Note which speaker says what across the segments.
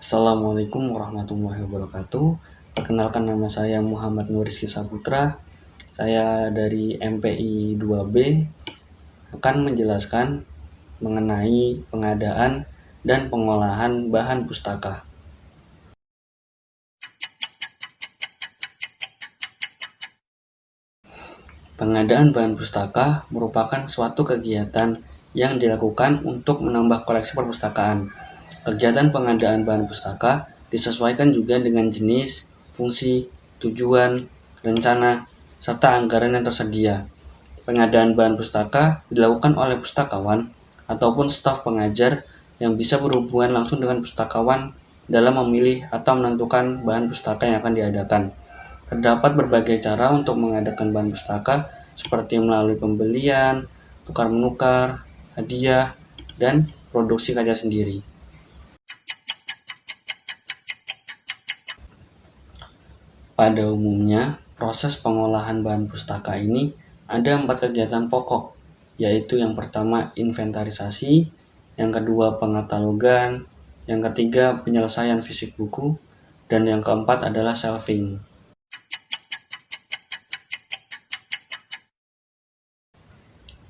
Speaker 1: Assalamualaikum warahmatullahi wabarakatuh. Perkenalkan, nama saya Muhammad Nur Rizky Saputra. Saya dari MPI 2B akan menjelaskan mengenai pengadaan dan pengolahan bahan pustaka. Pengadaan bahan pustaka merupakan suatu kegiatan yang dilakukan untuk menambah koleksi perpustakaan. Kegiatan pengadaan bahan pustaka disesuaikan juga dengan jenis, fungsi, tujuan, rencana, serta anggaran yang tersedia. Pengadaan bahan pustaka dilakukan oleh pustakawan ataupun staf pengajar yang bisa berhubungan langsung dengan pustakawan dalam memilih atau menentukan bahan pustaka yang akan diadakan. Terdapat berbagai cara untuk mengadakan bahan pustaka, seperti melalui pembelian, tukar-menukar, hadiah, dan produksi karya sendiri. Pada umumnya, proses pengolahan bahan pustaka ini ada 4 kegiatan pokok, yaitu yang pertama inventarisasi, yang kedua pengatalogan, yang ketiga penyelesaian fisik buku, dan yang keempat adalah shelving.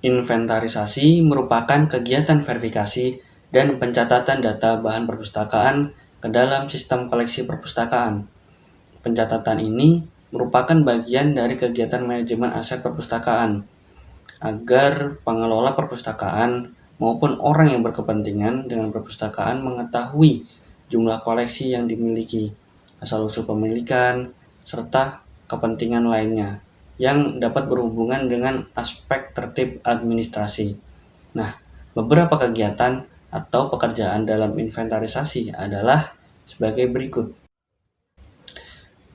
Speaker 1: Inventarisasi merupakan kegiatan verifikasi dan pencatatan data bahan perpustakaan ke dalam sistem koleksi perpustakaan. Pencatatan ini merupakan bagian dari kegiatan manajemen aset perpustakaan, agar pengelola perpustakaan maupun orang yang berkepentingan dengan perpustakaan mengetahui jumlah koleksi yang dimiliki, asal-usul pemilikan, serta kepentingan lainnya yang dapat berhubungan dengan aspek tertib administrasi. Nah, beberapa kegiatan atau pekerjaan dalam inventarisasi adalah sebagai berikut.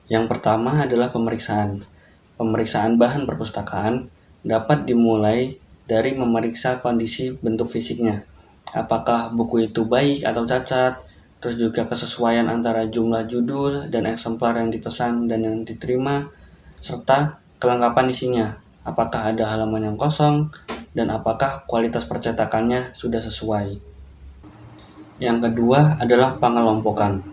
Speaker 1: Yang pertama adalah pemeriksaan. Pemeriksaan bahan perpustakaan dapat dimulai dari memeriksa kondisi bentuk fisiknya. Apakah buku itu baik atau cacat, terus juga kesesuaian antara jumlah judul dan eksemplar yang dipesan dan yang diterima, serta kelengkapan isinya. Apakah ada halaman yang kosong, dan apakah kualitas percetakannya sudah sesuai. Yang kedua adalah pengelompokan.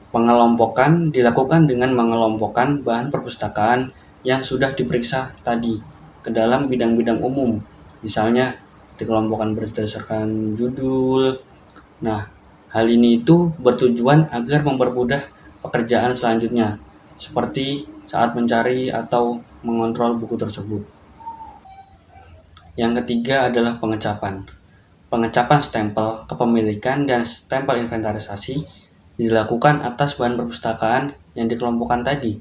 Speaker 1: Pengelompokan dilakukan dengan mengelompokkan bahan perpustakaan yang sudah diperiksa tadi ke dalam bidang-bidang umum. Misalnya dikelompokkan berdasarkan judul. Nah, hal ini itu bertujuan agar mempermudah pekerjaan selanjutnya, seperti saat mencari atau mengontrol buku tersebut. Yang ketiga adalah pengecapan. Pengecapan stempel kepemilikan dan stempel inventarisasi dilakukan atas bahan perpustakaan yang dikelompokkan tadi.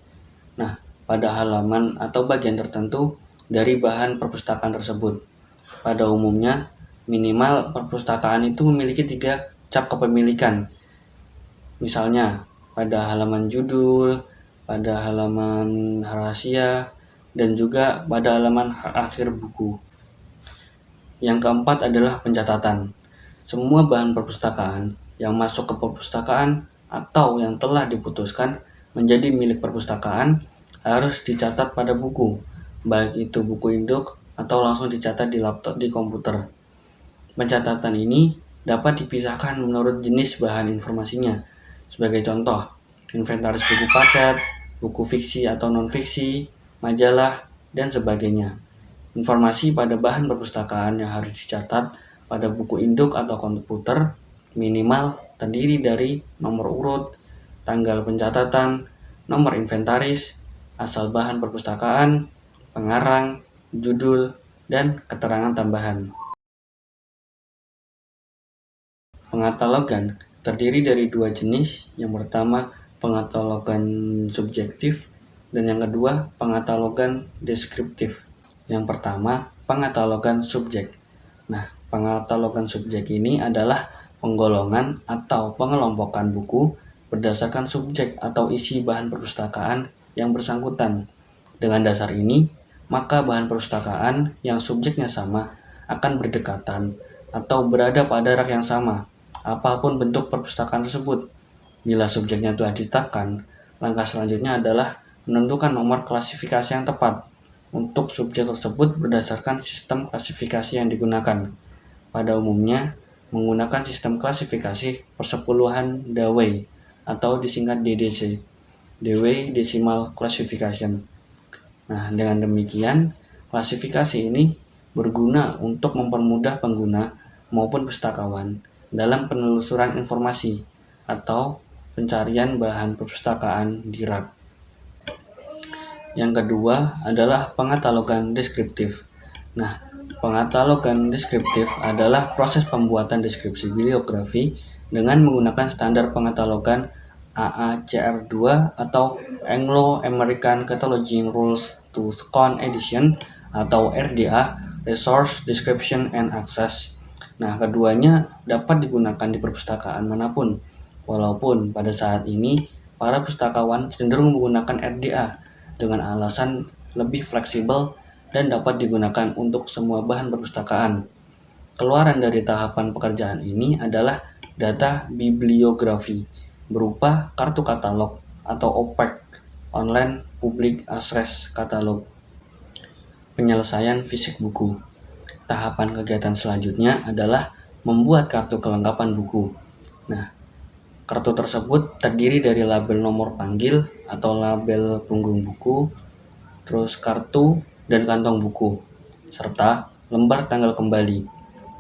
Speaker 1: Nah, pada halaman atau bagian tertentu dari bahan perpustakaan tersebut. Pada umumnya, minimal perpustakaan itu memiliki 3 cap kepemilikan. Misalnya, pada halaman judul, pada halaman rahasia, dan juga pada halaman akhir buku. Yang keempat adalah pencatatan. Semua bahan perpustakaan yang masuk ke perpustakaan atau yang telah diputuskan menjadi milik perpustakaan harus dicatat pada buku, baik itu buku induk atau langsung dicatat di laptop di komputer. Pencatatan ini dapat dipisahkan menurut jenis bahan informasinya. Sebagai contoh, inventaris buku paket, buku fiksi atau non-fiksi, majalah, dan sebagainya. Informasi pada bahan perpustakaan yang harus dicatat pada buku induk atau komputer minimal terdiri dari nomor urut, tanggal pencatatan, nomor inventaris, asal bahan perpustakaan, pengarang, judul, dan keterangan tambahan. Pengatalogan terdiri dari 2 jenis. Yang pertama, pengatalogan subjektif, dan yang kedua, pengatalogan deskriptif. Yang pertama, pengatalogan subjek. Nah, pengatalogan subjek ini adalah penggolongan atau pengelompokan buku berdasarkan subjek atau isi bahan perpustakaan yang bersangkutan. Dengan dasar ini, maka bahan perpustakaan yang subjeknya sama akan berdekatan atau berada pada rak yang sama, apapun bentuk perpustakaan tersebut. Bila subjeknya telah ditetapkan, langkah selanjutnya adalah menentukan nomor klasifikasi yang tepat untuk subjek tersebut berdasarkan sistem klasifikasi yang digunakan. Pada umumnya, menggunakan sistem klasifikasi persepuluhan Dewey atau disingkat DDC, Dewey Decimal Classification. Nah, dengan demikian, klasifikasi ini berguna untuk mempermudah pengguna maupun pustakawan dalam penelusuran informasi atau pencarian bahan perpustakaan di rak. Yang kedua adalah pengatalogan deskriptif. Nah, pengatalogan deskriptif adalah proses pembuatan deskripsi bibliografi dengan menggunakan standar pengatalogan AACR2 atau Anglo-American Cataloging Rules to Second Edition atau RDA, Resource Description and Access. Nah, keduanya dapat digunakan di perpustakaan manapun, walaupun pada saat ini para pustakawan cenderung menggunakan RDA dengan alasan lebih fleksibel dan dapat digunakan untuk semua bahan perpustakaan. Keluaran dari tahapan pekerjaan ini adalah data bibliografi berupa kartu katalog atau OPAC, Online Public Access Catalog. Penyelesaian fisik buku. Tahapan kegiatan selanjutnya adalah membuat kartu kelengkapan buku. Nah, kartu tersebut terdiri dari label nomor panggil atau label punggung buku, terus kartu dan kantong buku, serta lembar tanggal kembali.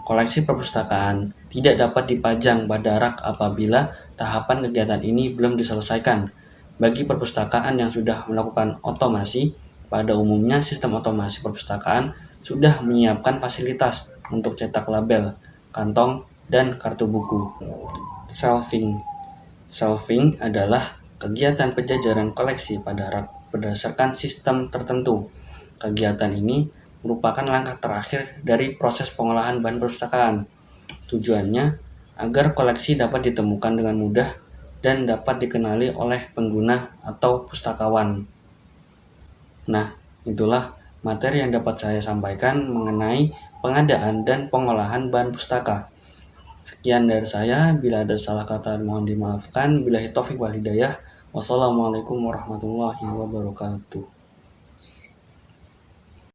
Speaker 1: Koleksi perpustakaan tidak dapat dipajang pada rak apabila tahapan kegiatan ini belum diselesaikan. Bagi perpustakaan yang sudah melakukan otomasi, pada umumnya sistem otomasi perpustakaan sudah menyiapkan fasilitas untuk cetak label, kantong, dan kartu buku. Shelving. Shelving adalah kegiatan penjajaran koleksi pada rak berdasarkan sistem tertentu. Kegiatan ini merupakan langkah terakhir dari proses pengolahan bahan perpustakaan. Tujuannya agar koleksi dapat ditemukan dengan mudah dan dapat dikenali oleh pengguna atau pustakawan. Nah, itulah materi yang dapat saya sampaikan mengenai pengadaan dan pengolahan bahan pustaka. Sekian dari saya, bila ada salah kata mohon dimaafkan. Billahi taufik wal hidayah. Wassalamualaikum warahmatullahi wabarakatuh.